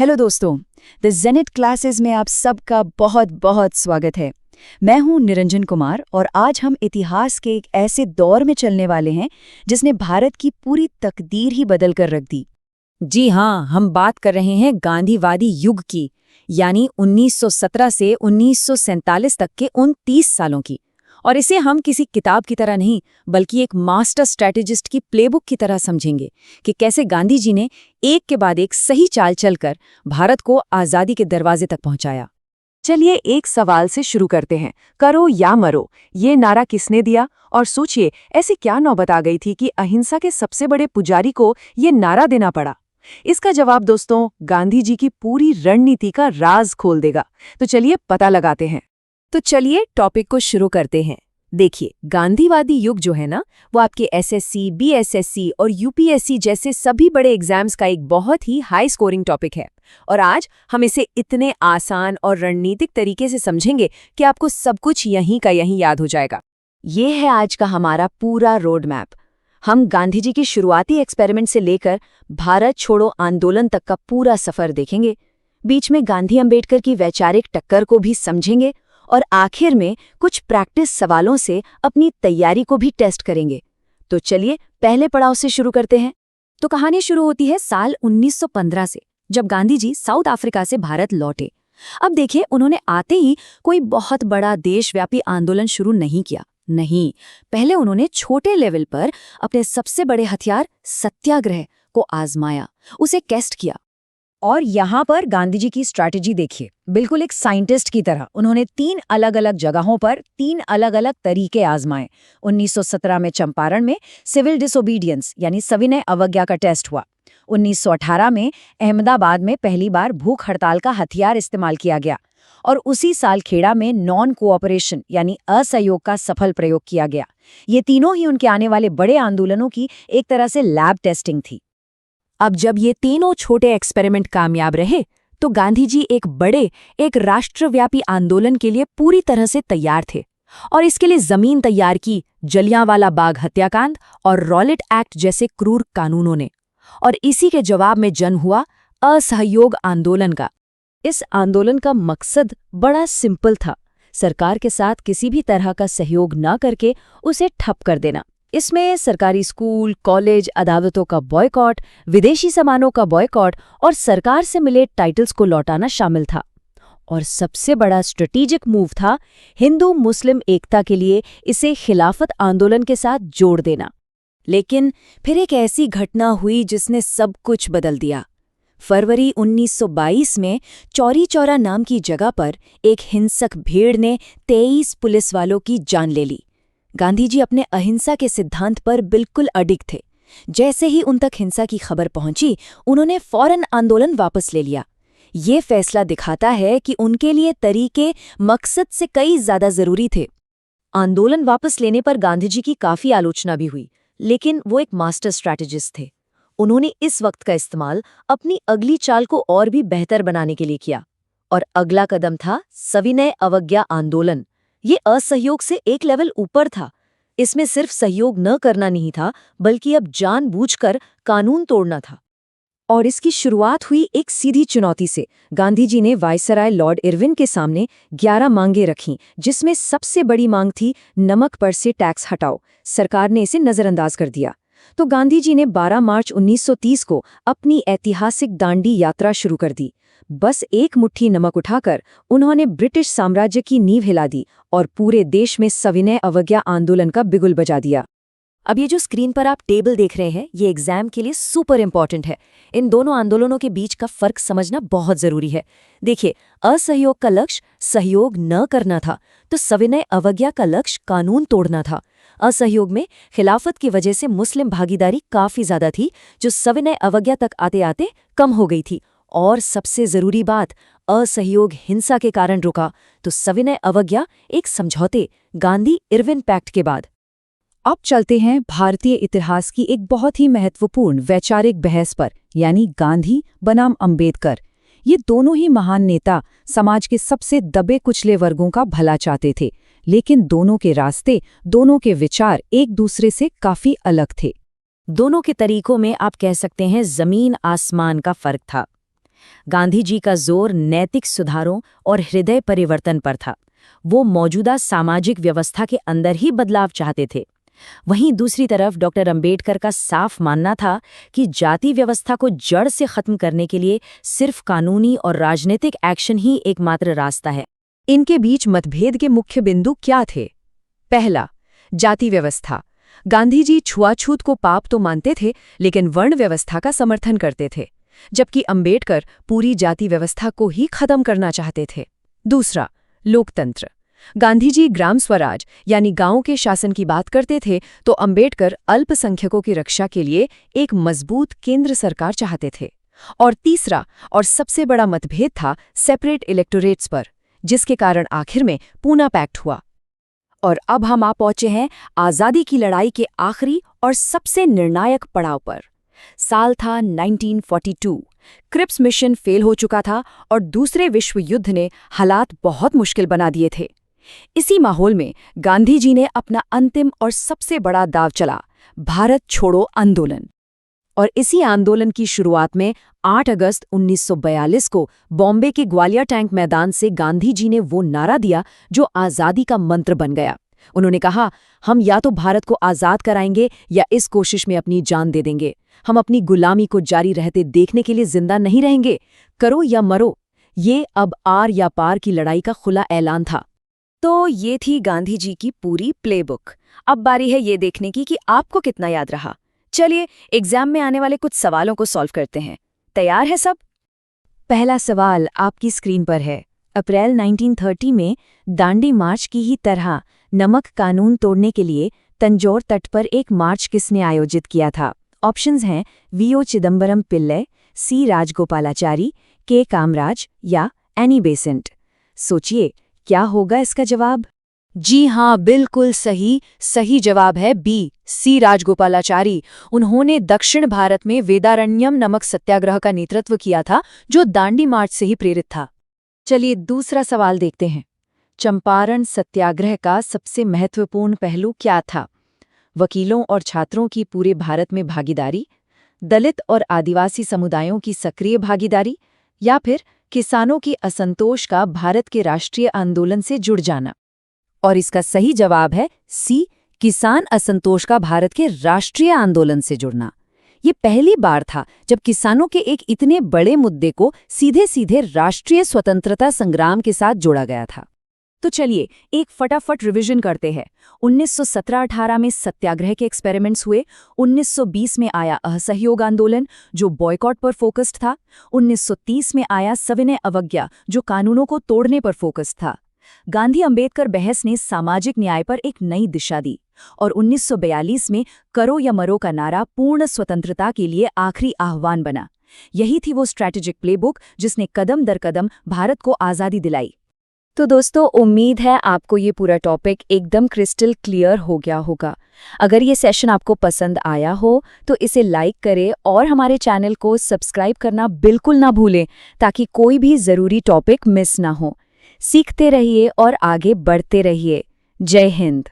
Hello दोस्तों, the Janet classes में आप सबका बहुत बहुत स्वागत है। मैं हूं निरंजन कुमार और आज हम इतिहास के एक ऐसे दौर में चलने वाले हैं जिसने भारत की पूरी तकदीर ही बदल कर रख दी। जी हाँ, हम बात कर रहे हैं गांधीवादी युग की, यानी 1917 से 1947 तक के उन 30 सालों की। और इसे हम किसी किताब की तरह नहीं, बल्कि एक मास्टर स्ट्रैटेजिस्ट की प्लेबुक की तरह समझेंगे कि कैसे गांधी जी ने एक के बाद एक सही चाल चलकर भारत को आज़ादी के दरवाजे तक पहुंचाया। चलिए एक सवाल से शुरू करते हैं। करो या मरो, ये नारा किसने दिया? और सोचिए, ऐसी क्या नौबत आ गई थी कि अहिंसा के सबसे बड़े पुजारी को ये नारा देना पड़ा? इसका जवाब दोस्तों गांधी जी की पूरी रणनीति का राज खोल देगा। तो चलिए पता लगाते हैं। तो चलिए टॉपिक को शुरू करते हैं। देखिए, गांधीवादी युग जो है ना, वो आपके एसएससी, बीएसएससी और यूपीएससी जैसे सभी बड़े एग्जाम्स का एक बहुत ही हाई स्कोरिंग टॉपिक है। और आज हम इसे इतने आसान और रणनीतिक तरीके से समझेंगे कि आपको सब कुछ यहीं का यहीं याद हो जाएगा। ये है आज का हमारा पूरा रोड मैप। हम गांधी जी की शुरुआती एक्सपेरिमेंट से लेकर भारत छोड़ो आंदोलन तक का पूरा सफर देखेंगे। बीच में गांधी अंबेडकर की वैचारिक टक्कर को भी समझेंगे और आखिर में कुछ प्रैक्टिस सवालों से अपनी तैयारी को भी टेस्ट करेंगे। तो चलिए पहले पड़ाव से शुरू करते हैं। तो कहानी शुरू होती है साल 1915 से, जब गांधी जी साउथ अफ्रीका से भारत लौटे। अब देखिए, उन्होंने आते ही कोई बहुत बड़ा देशव्यापी आंदोलन शुरू नहीं किया। नहीं, पहले उन्होंने छोटे लेवल पर अपने सबसे बड़े हथियार सत्याग्रह को आजमाया, उसे टेस्ट किया। और यहाँ पर गांधी जी की स्ट्रैटेजी देखिए, बिल्कुल एक साइंटिस्ट की तरह उन्होंने 3 अलग-अलग जगहों पर 3 अलग-अलग तरीके आजमाए। 1917 में चंपारण में सिविल डिसोबीडियंस यानी सविनय अवज्ञा का टेस्ट हुआ। 1918 में अहमदाबाद में पहली बार भूख हड़ताल का हथियार इस्तेमाल किया गया और उसी साल खेड़ा में नॉन कोऑपरेशन यानी असहयोग का सफल प्रयोग किया गया। ये तीनों ही उनके आने वाले बड़े आंदोलनों की एक तरह से लैब टेस्टिंग थी। अब जब ये तीनों छोटे एक्सपेरिमेंट कामयाब रहे, तो गांधी जी एक राष्ट्रव्यापी आंदोलन के लिए पूरी तरह से तैयार थे और इसके लिए जमीन तैयार की जलियांवाला बाग हत्याकांड और रॉलेट एक्ट जैसे क्रूर कानूनों ने। और इसी के जवाब में जन्म हुआ असहयोग आंदोलन का। इस आंदोलन का मकसद बड़ा सिंपल था, सरकार के साथ किसी भी तरह का सहयोग न करके उसे ठप कर देना। इसमें सरकारी स्कूल, कॉलेज, अदालतों का बॉयकॉट, विदेशी सामानों का बॉयकॉट और सरकार से मिले टाइटल्स को लौटाना शामिल था। और सबसे बड़ा स्ट्रेटेजिक मूव था हिंदू मुस्लिम एकता के लिए इसे खिलाफत आंदोलन के साथ जोड़ देना। लेकिन फिर एक ऐसी घटना हुई जिसने सब कुछ बदल दिया। फरवरी 1922 में चौरी चौरा नाम की जगह पर एक हिंसक भीड़ ने 23 पुलिस वालों की जान ले ली। गांधी जी अपने अहिंसा के सिद्धांत पर बिल्कुल अडिग थे। जैसे ही उन तक हिंसा की खबर पहुंची, उन्होंने फौरन आंदोलन वापस ले लिया। ये फैसला दिखाता है कि उनके लिए तरीके मकसद से कई ज्यादा जरूरी थे। आंदोलन वापस लेने पर गांधी जी की काफी आलोचना भी हुई, लेकिन वो एक मास्टर स्ट्रैटेजिस्ट थे। उन्होंने इस वक्त का इस्तेमाल अपनी अगली चाल को और भी बेहतर बनाने के लिए किया। और अगला कदम था सविनय अवज्ञा आंदोलन। ये असहयोग से एक लेवल ऊपर था। इसमें सिर्फ सहयोग न करना नहीं था, बल्कि अब जानबूझकर कानून तोड़ना था। और इसकी शुरुआत हुई एक सीधी चुनौती से। गांधी जी ने वायसराय लॉर्ड इरविन के सामने 11 मांगें रखीं, जिसमें सबसे बड़ी मांग थी नमक पर से टैक्स हटाओ। सरकार ने इसे नजरअंदाज कर दिया। तो गांधी जी ने 12 मार्च 1930 को अपनी ऐतिहासिक दांडी यात्रा शुरू कर दी। बस एक मुट्ठी नमक उठाकर उन्होंने ब्रिटिश साम्राज्य की नींव हिला दी और पूरे देश में सविनय अवज्ञा आंदोलन का बिगुल बजा दिया। अब ये जो स्क्रीन पर आप टेबल देख रहे हैं, ये एग्जाम के लिए सुपर इंपॉर्टेंट है। इन दोनों आंदोलनों के बीच का फर्क समझना बहुत जरूरी है। देखिए, असहयोग का लक्ष्य सहयोग न करना था, तो सविनय अवज्ञा का लक्ष्य कानून तोड़ना था। असहयोग में खिलाफत की वजह से मुस्लिम भागीदारी काफी ज्यादा थी, जो सविनय अवज्ञा तक आते आते कम हो गई थी। और सबसे जरूरी बात, असहयोग हिंसा के कारण रुका, तो सविनय अवज्ञा एक समझौते गांधी इरविन पैक्ट के बाद। अब चलते हैं भारतीय इतिहास की एक बहुत ही महत्वपूर्ण वैचारिक बहस पर, यानी गांधी बनाम अंबेडकर। ये दोनों ही महान नेता समाज के सबसे दबे कुचले वर्गों का भला चाहते थे, लेकिन दोनों के रास्ते, दोनों के विचार एक दूसरे से काफी अलग थे। दोनों के तरीकों में आप कह सकते हैं जमीन आसमान का फर्क था। गांधी जी का जोर नैतिक सुधारों और हृदय परिवर्तन पर था। वो मौजूदा सामाजिक व्यवस्था के अंदर ही बदलाव चाहते थे। वहीं दूसरी तरफ डॉक्टर अंबेडकर का साफ मानना था कि जाति व्यवस्था को जड़ से खत्म करने के लिए सिर्फ कानूनी और राजनीतिक एक्शन ही एकमात्र रास्ता है। इनके बीच मतभेद के मुख्य बिंदु क्या थे? पहला, जाति व्यवस्था। गांधी जी छुआछूत को पाप तो मानते थे, लेकिन वर्ण व्यवस्था का समर्थन करते थे, जबकि अंबेडकर पूरी जाति व्यवस्था को ही खत्म करना चाहते थे। दूसरा, लोकतंत्र। गांधी जी ग्राम स्वराज यानी गांव के शासन की बात करते थे, तो अंबेडकर अल्पसंख्यकों की रक्षा के लिए एक मजबूत केंद्र सरकार चाहते थे। और तीसरा और सबसे बड़ा मतभेद था सेपरेट इलेक्टोरेट्स पर, जिसके कारण आखिर में पूना पैक्ट हुआ। और अब हम आ पहुंचे हैं आज़ादी की लड़ाई के आखिरी और सबसे निर्णायक पड़ाव पर। साल था 1942। क्रिप्स मिशन फेल हो चुका था और दूसरे विश्व युद्ध ने हालात बहुत मुश्किल बना दिए थे। इसी माहौल में गांधी जी ने अपना अंतिम और सबसे बड़ा दांव चला, भारत छोड़ो आंदोलन। और इसी आंदोलन की शुरुआत में 8 अगस्त 1942 को बॉम्बे के ग्वालियर टैंक मैदान से गांधी जी ने वो नारा दिया जो आज़ादी का मंत्र बन गया। उन्होंने कहा, हम या तो भारत को आज़ाद कराएंगे या इस कोशिश में अपनी जान दे देंगे। हम अपनी गुलामी को जारी रहते देखने के लिए जिंदा नहीं रहेंगे। करो या मरो। ये अब आर या पार की लड़ाई का खुला ऐलान था। तो ये थी गांधी जी की पूरी प्लेबुक। अब बारी है ये देखने की कि आपको कितना याद रहा। चलिए एग्जाम में आने वाले कुछ सवालों को सॉल्व करते हैं। तैयार है सब? पहला सवाल आपकी स्क्रीन पर है। अप्रैल 1930 में दांडी मार्च की ही तरह नमक कानून तोड़ने के लिए तंजौर तट पर एक मार्च किसने आयोजित किया था? ऑप्शंस हैं वीओ चिदम्बरम पिल्ले, सी राजगोपालाचारी, के कामराज या एनी बेसेंट। सोचिए, क्या होगा इसका जवाब? जी हाँ, बिल्कुल सही जवाब है बी, सी राजगोपालाचारी। उन्होंने दक्षिण भारत में वेदारण्यम नमक सत्याग्रह का नेतृत्व किया था, जो दांडी मार्च से ही प्रेरित था। चलिए दूसरा सवाल देखते हैं। चंपारण सत्याग्रह का सबसे महत्वपूर्ण पहलू क्या था? वकीलों और छात्रों की पूरे भारत में भागीदारी, दलित और आदिवासी समुदायों की सक्रिय भागीदारी, या फिर किसानों की असंतोष का भारत के राष्ट्रीय आंदोलन से जुड़ जाना? और इसका सही जवाब है सी, किसान असंतोष का भारत के राष्ट्रीय आंदोलन से जुड़ना। ये पहली बार था जब किसानों के एक इतने बड़े मुद्दे को सीधे सीधे राष्ट्रीय स्वतंत्रता संग्राम के साथ जोड़ा गया था। तो चलिए एक फटाफट रिवीजन करते हैं। 1917-18 में सत्याग्रह के एक्सपेरिमेंट्स हुए। 1920 में आया असहयोग आंदोलन जो बॉयकॉट पर फोकस्ड था। 1930 में आया सविनय अवज्ञा जो कानूनों को तोड़ने पर फोकस्ड था। गांधी अंबेडकर बहस ने सामाजिक न्याय पर एक नई दिशा दी। और 1942 में करो या मरो का नारा पूर्ण स्वतंत्रता के लिए आखिरी आह्वान बना। यही थी वो स्ट्रैटेजिक प्लेबुक जिसने कदम दर कदम भारत को आज़ादी दिलाई। तो दोस्तों, उम्मीद है आपको ये पूरा टॉपिक एकदम क्रिस्टल क्लियर हो गया होगा। अगर ये सेशन आपको पसंद आया हो तो इसे लाइक करें और हमारे चैनल को सब्सक्राइब करना बिल्कुल ना भूलें, ताकि कोई भी ज़रूरी टॉपिक मिस ना हो। सीखते रहिए और आगे बढ़ते रहिए। जय हिंद।